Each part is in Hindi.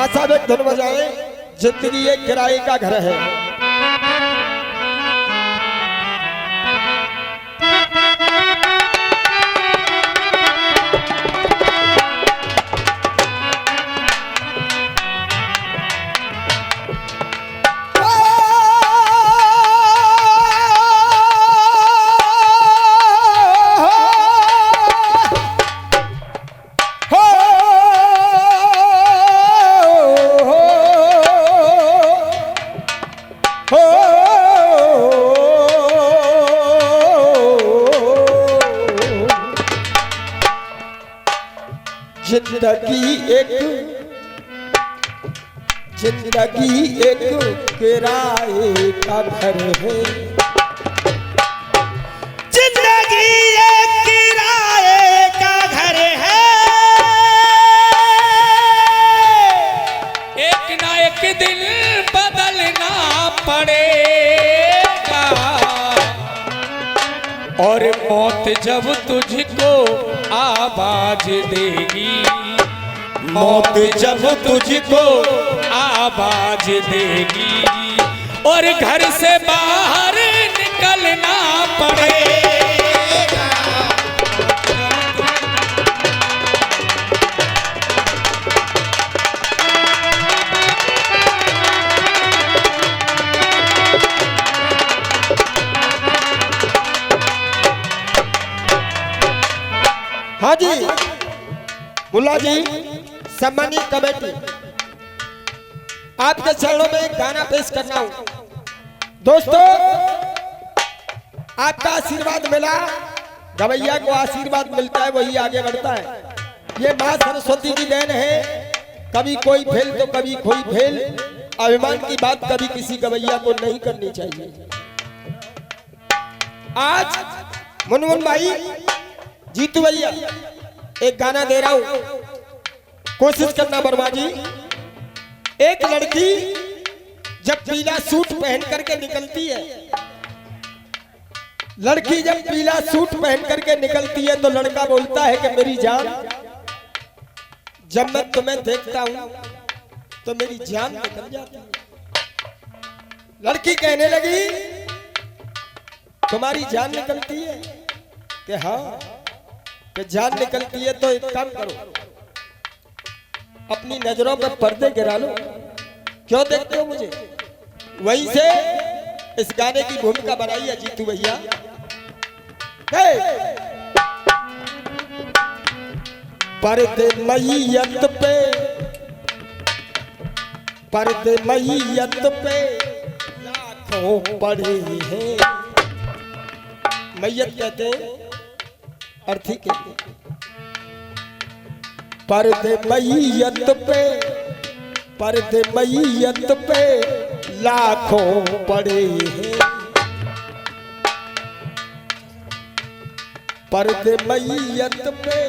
साहब एक धुन बजाए, जिंदगी एक किराए का घर है। जिंदगी एक किराए का घर है। जिंदगी एक किराए का घर है। एक ना एक दिन बदलना पड़ेगा, और मौत जब तुझको आवाज देगी, मौत जब तुझको आवाज देगी, और घर से बाहर निकलना पड़ेगा। हाँ जी मुल्ला जी, सम्मानित कमेटी, आपके चरणों में एक गाना पेश करना हूं। दोस्तों, आपका आशीर्वाद मिला, गवैया को आशीर्वाद मिलता है, वही आगे बढ़ता है। ये मां सरस्वती की देन है। कभी कोई फेल तो कभी कोई फेल। अभिमान की बात कभी किसी गवैया को नहीं करनी चाहिए। आज मुनमुन भाई, जीतू भैया, एक गाना दे रहा हूं, कोशिश करना वर्मा जी। एक लड़की जब पीला सूट पहन करके निकलती है, लड़की जब पीला सूट पहन करके निकलती है तो लड़का बोलता है कि मेरी जान, जब मैं तुम्हें देखता हूं तो मेरी जान निकल जाती है। लड़की कहने लगी, तुम्हारी जान निकलती है? कि हाँ, कि जान निकलती है तो एक काम करो, अपनी नजरों पर पर्दे गिरा लो। क्यों देखते हो मुझे? वहीं से इस गाने की भूमिका बनाई है जीतू भैया। पर्दे मैयत पे, पर्दे मैयत पे लाखों पड़े हैं। मैयत कहते हैं अर्थी के। पर्दे मैयत पे, पर्दे मैयत पे लाखों पड़े हैं। पर्दे मैयत पे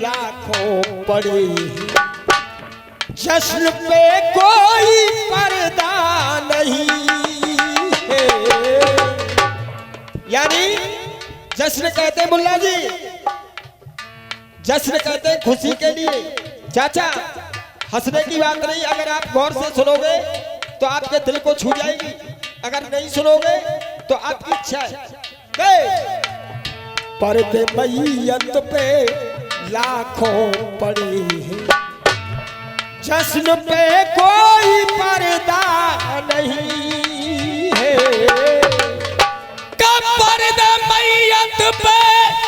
लाखों पड़े हैं। जश्न पे कोई पर्दा नहीं है। यानी जश्न कहते हैं मुल्ला जी, जश्न कहते हैं खुशी के लिए। चाचा, हंसने की बात नहीं, अगर आप गौर से सुनोगे तो आपके दिल को छू जाएगी, अगर नहीं सुनोगे तो आपकी इच्छा है। पर्दे मैयत पे लाखों पड़े हैं, जश्न पे कोई पर्दा नहीं है। कब पर्दे मैयत पे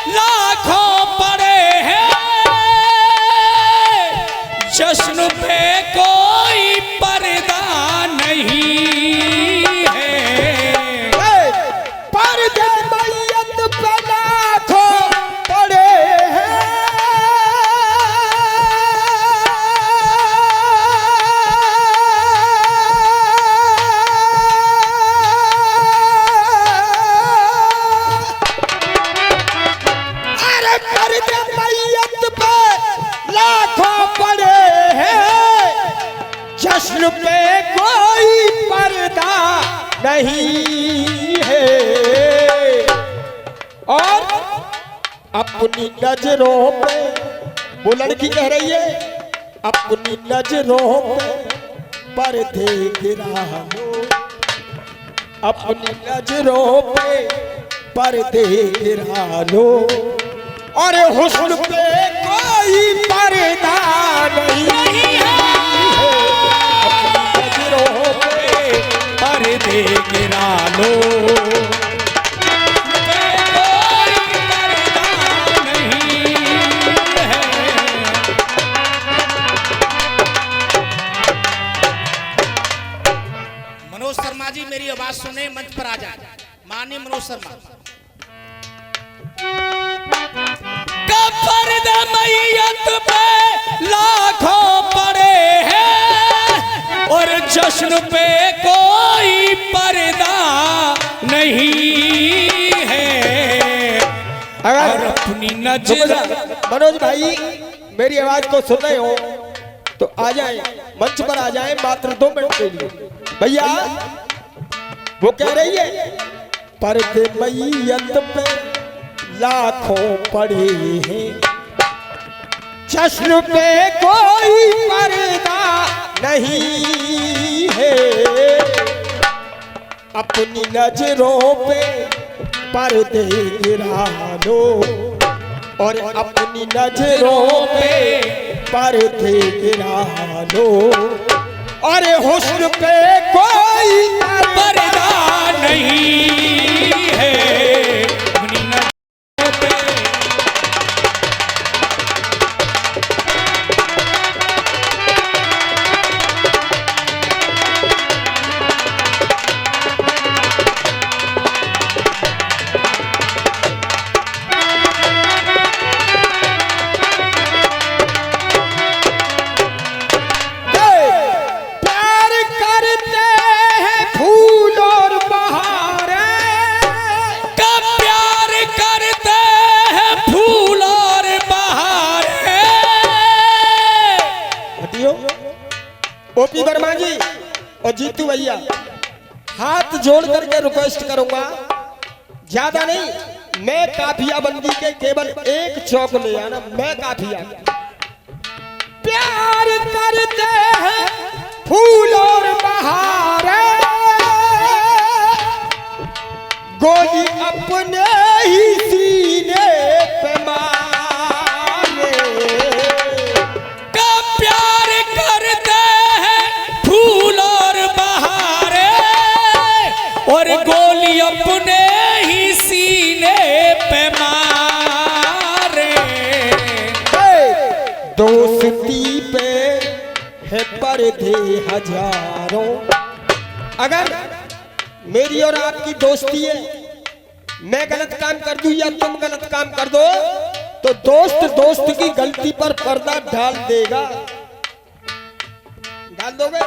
लाखों पड़े हैं, जश्न पे कोई पर्दा नहीं है। पर्दे मैयत पे लाखों पड़े हैं, अरे पर्दे मैयत पे लाखों पड़े हैं, जश्न पे कोई पर्दा नहीं है। और अपनी नजरों पे, वो लड़की कह रही है अपनी नजरों पे पर्दे गिरा लो, अपनी नजरों पे पर्दे गिरा लो, और हुस्न पे कोई पर्दा नहीं है, अपनी नजरों पे पर्दे गिरा लो, मनोज शर्मा जी मेरी आवाज सुने, मंच पर आ जाए। माननीय मनोज शर्मा। पर्दा मैयत पे लाखों पड़े हैं और जश्न पे कोई पर्दा नहीं है। और अपनी नजर मनोज भाई मेरी आवाज को सुन रहे हो तो आ जाए, मंच पर आ जाए मात्र 2 मिनट के लिए। भैया वो कह रही है पर्दे मैयत पे लाखों पड़े हैं, जश्न पे कोई पर्दा नहीं है, अपनी नजरों पे पर्दे गिरा लो, और अपनी नजरों पे पर्दे गिरा लो, और हुस्न पे कोई पर्दा नहीं है। अपनी नजरों पे प्यार करते हैं फूल और बहारें, का प्यार करते हैं फूल और बहार हटियो। ओपी वर्मा जी और जीतू भैया हाथ जोड़ करके रिक्वेस्ट करूंगा, ज्यादा नहीं, मैं काफिया बंदी के केवल एक चौक ले आना, मैं काफिया। प्यार करते हैं फूल और बहारें, गोली अपने ही सीने पे मारे, का प्यार करते हैं फूल और बहारे और गोली अपने ही सीने पे मारे। दोस्ती पे है पर्दे हजारों, अगर मेरी और आपकी दोस्ती है, मैं गलत काम कर दूं या तुम गलत काम कर दो तो दोस्त दोस्त की गलती पर पर्दा डाल देगा, डाल दोगे।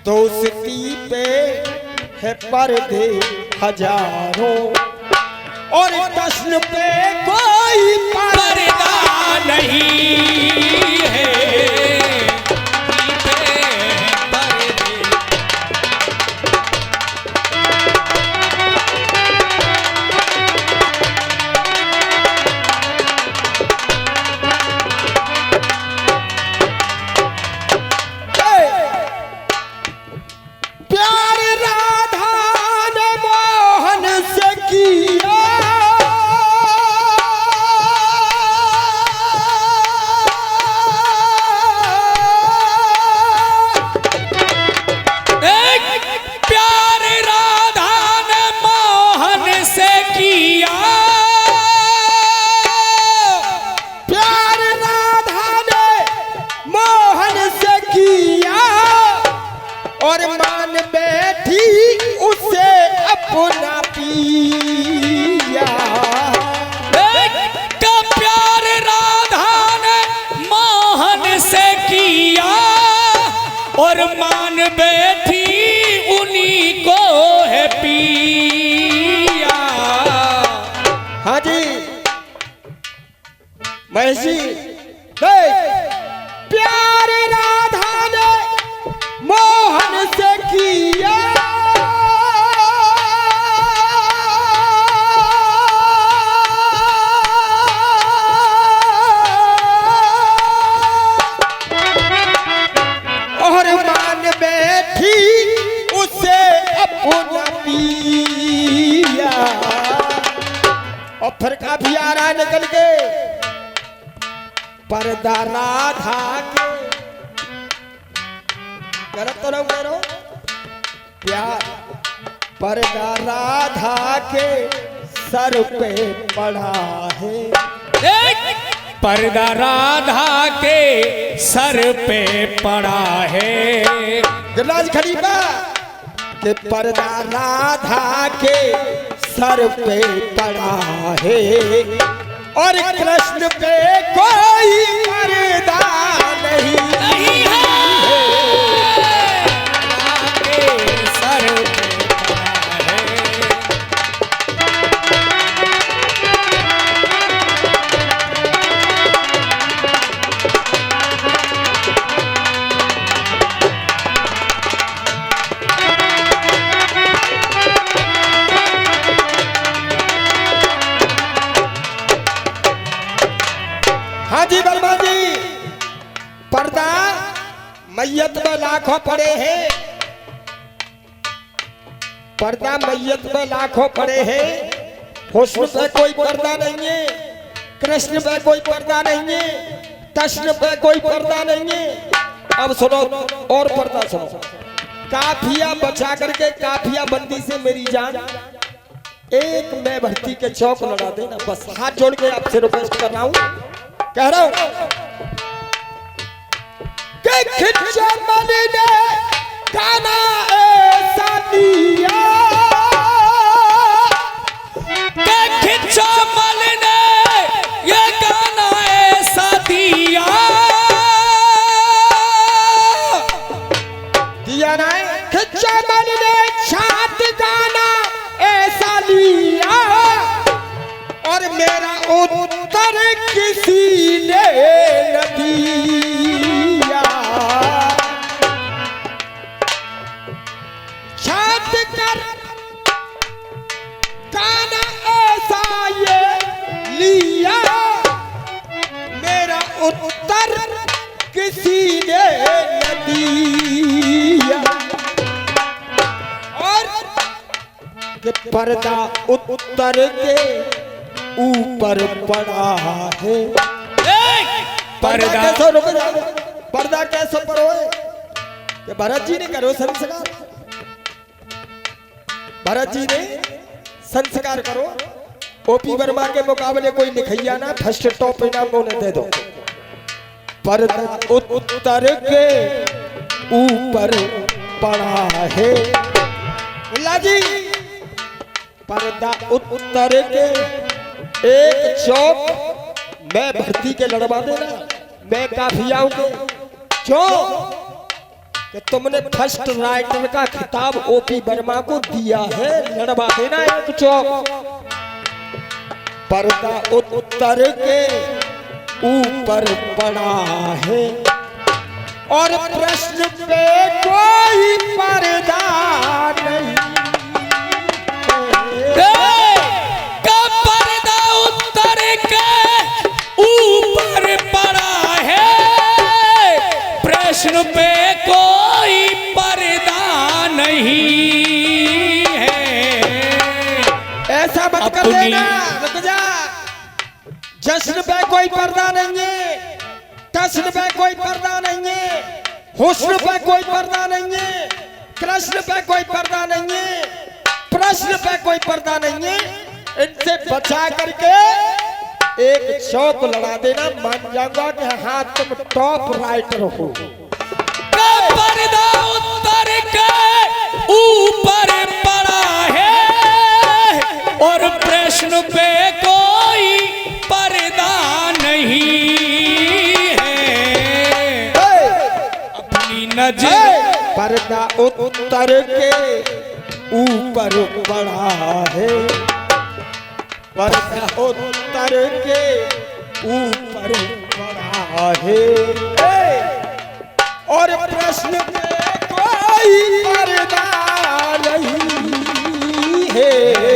दोस्ती पे है पर्दे हजारों और जश्न पे कोई पर्दा नहीं है। प्यार राधा ने मोहन से किया, प्यार राधा ने मोहन से किया, प्यार राधा ने मोहन से किया, और मान बैठी उसे अपना पिया। का प्यार राधा ने मोहन से किया और मान बैठी उन्हीं को है पिया। हाँ जी महेश जी, देख, प्यार राधा ने मोहन से किया, पर्दा राधा के, गलत तो नहीं कह रहा हूं? प्यार पर्दा राधा के सर पे पड़ा है, पर्दा राधा के सर पे पड़ा है। गिरिराज खलीफा के पर्दा राधा के सर पे पड़ा है और कृष्ण पे कोई पर्दा नहीं है। सर पे पड़ा है। हाँ जी वर्मा जी, पर्दा मैयत में लाखों पड़े हैं, पर्दा मैयत में लाखों पड़े हैं, हुस्न पे कोई पर्दा नहीं है, कृष्ण पे कोई पर्दा नहीं है, कृष्ण पे कोई पर्दा नहीं है। अब सुनो और पर्दा सुनो, काफिया बचा करके काफिया बंदी से मेरी जान, एक मैं भर्ती के चौक लड़ा देना, बस हाथ जोड़ के आपसे रिक्वेस्ट कर रहा हूं, कह रहा हूं कि खिच्चा मन ने गाना ऐसा दिया, कि खिच्चा मन ने ये गाना ऐसा दिया, दिया ना खिच्चा मन ने छात गाना ऐसा लिया और मेरा उत्तर किसी ने न दिया, छात कर गाना ऐसा ये लिया, मेरा उत्तर किसी ने न दिया और कि पर्दा उत्तर के ऊपर पड़ा है। पर्दा कैसे रुक जाओ, पर्दा कैसे पड़ो कि भरत जी ने करो संस्कार, भरत जी ने संस्कार करो, ओपी वर्मा के मुकाबले कोई निखैया ना फर्स्ट टॉप इनाम उन्हें दे दो। पर्दा उत्तर के ऊपर पड़ा है, जी पर्दा उत्तर के एक चौक मैं भर्ती के लड़वा देना, मैं काफियाओं के क्यों कि तुमने फर्स्ट राइटर का खिताब ओपी वर्मा को दिया है, लड़वा देना एक चौक। पर्दा उत्तर के ऊपर पड़ा है और प्रश्न पे कोई पर्दा नहीं, का पर्दा उत्तर के ऊपर पड़ा है, प्रश्न पे कोई पर्दा नहीं है। ऐसा मत कर देना, रुक जा, जश्न पे कोई पर्दा नहीं है, कृष्ण पे कोई पर्दा नहीं है, हुस्न पे कोई पर्दा नहीं है, कृष्ण पे कोई पर्दा नहीं है, प्रश्न पे कोई पर्दा नहीं है, इनसे बचा करके एक चौक लड़ा देना, मान जाऊंगा कि हाँ तुम टॉप राइटर हो। का पर्दा उत्तर के ऊपर पड़ा है और प्रश्न पे कोई पर्दा नहीं है। अपनी नजर पर्दा उत्तर के ऊपर पड़ा है, पर्दा उत्तर के ऊपर पड़ा है और प्रश्न पे कोई पर्दा नहीं है।